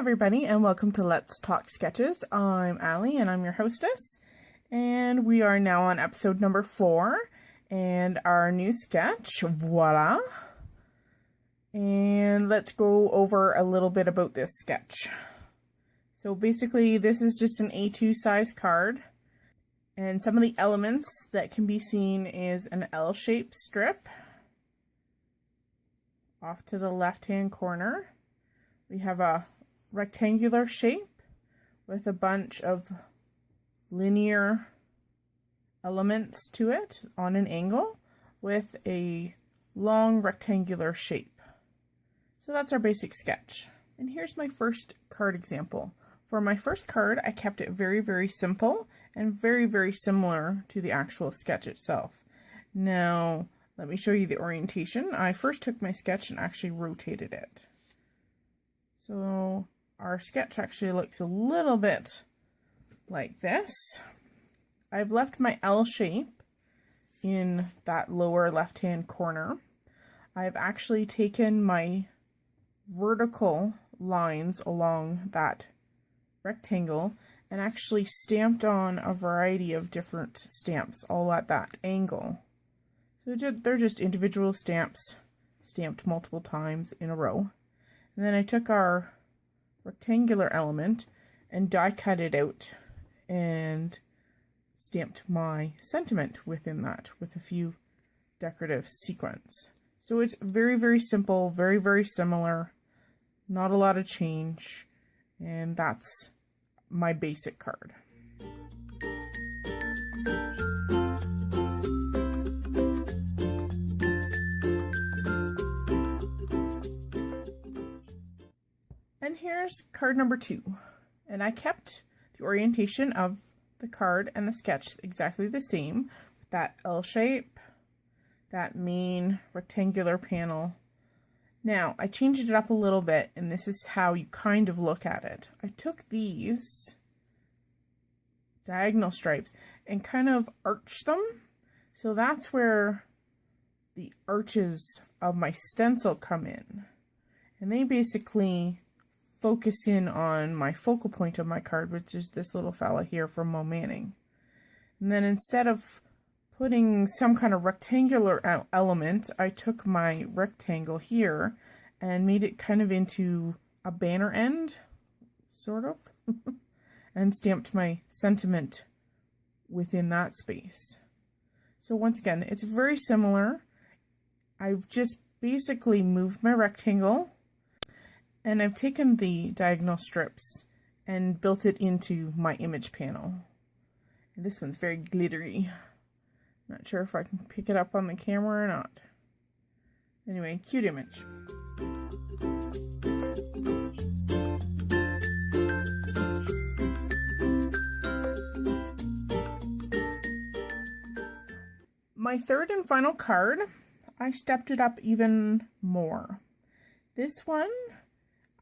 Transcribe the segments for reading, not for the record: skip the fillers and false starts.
everybody, and welcome to Let's Talk Sketches. I'm Allie and I'm your hostess, and we are now on episode number 4 and our new sketch, voila. And let's go over a little bit about this sketch. So basically this is just an A2 size card, and some of the elements that can be seen is an L-shaped strip off to the left hand corner. We have a rectangular shape with a bunch of linear elements to it on an angle with a long rectangular shape. So that's our basic sketch. And here's my first card example. For my first card, I kept it very, very simple and very, very similar to the actual sketch itself. Now, let me show you the orientation. I first took my sketch and actually rotated it. So our sketch actually looks a little bit like this. I've left my L shape in that lower left-hand corner. I've actually taken my vertical lines along that rectangle and actually stamped on a variety of different stamps all at that angle. So they're just individual stamps stamped multiple times in a row. And then I took our rectangular element and die cut it out and stamped my sentiment within that with a few decorative sequins. So it's very, very simple, very, very similar, not a lot of change, and that's my basic card. And here's card number 2, and I kept the orientation of the card and the sketch exactly the same, with that L shape, that main rectangular panel. Now, I changed it up a little bit, and this is how you kind of look at it. I took these diagonal stripes and kind of arched them, so that's where the arches of my stencil come in. And they basically focus in on my focal point of my card, which is this little fella here from Mo Manning. And then instead of putting some kind of rectangular element, I took my rectangle here and made it kind of into a banner end, sort of, and stamped my sentiment within that space. So once again, it's very similar. I've just basically moved my rectangle, and I've taken the diagonal strips and built it into my image panel. And this one's very glittery. Not sure if I can pick it up on the camera or not. Anyway, cute image. My third and final card, I stepped it up even more. This one,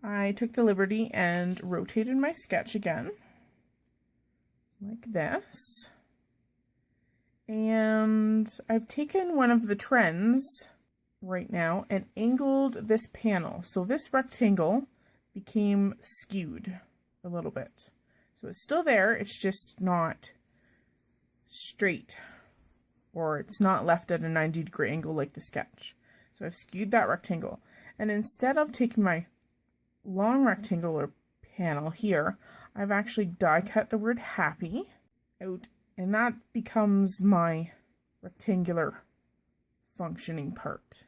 I took the liberty and rotated my sketch again, like this. And I've taken one of the trends right now and angled this panel. So this rectangle became skewed a little bit. So it's still there, it's just not straight, or it's not left at a 90-degree angle like the sketch. So I've skewed that rectangle. And instead of taking my long rectangular panel here, I've actually die cut the word happy out, and that becomes my rectangular functioning part.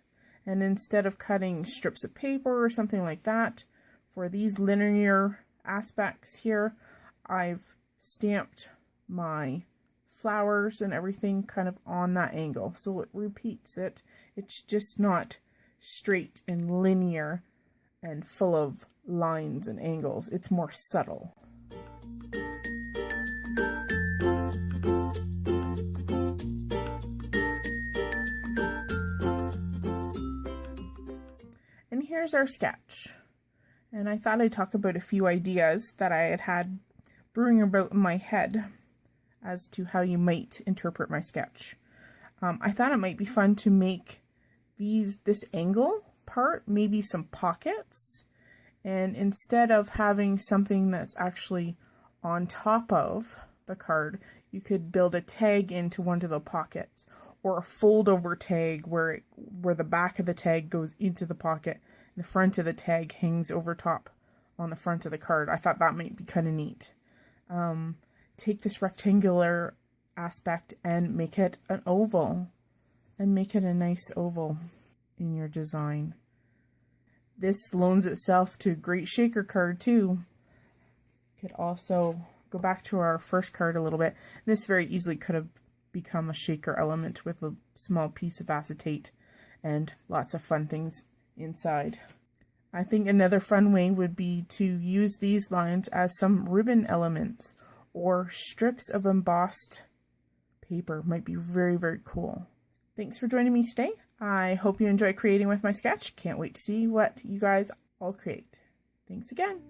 And instead of cutting strips of paper or something like that, for these linear aspects here, I've stamped my flowers and everything kind of on that angle. So it repeats it. It's just not straight and linear and full of lines and angles. It's more subtle. And here's our sketch. And I thought I'd talk about a few ideas that I had brewing about in my head as to how you might interpret my sketch. I thought it might be fun to make this angle part maybe some pockets, And instead of having something that's actually on top of the card, you could build a tag into one of the pockets, or a fold over tag where the back of the tag goes into the pocket and the front of the tag hangs over top on the front of the card. I thought that might be kind of neat. Take this rectangular aspect and make it an oval, and make it a nice oval in your design. This loans itself to a great shaker card too. Could also go back to our first card a little bit. This very easily could have become a shaker element with a small piece of acetate and lots of fun things inside. I think another fun way would be to use these lines as some ribbon elements or strips of embossed paper. Might be very, very cool. Thanks for joining me today. I hope you enjoy creating with my sketch. Can't wait to see what you guys all create. Thanks again.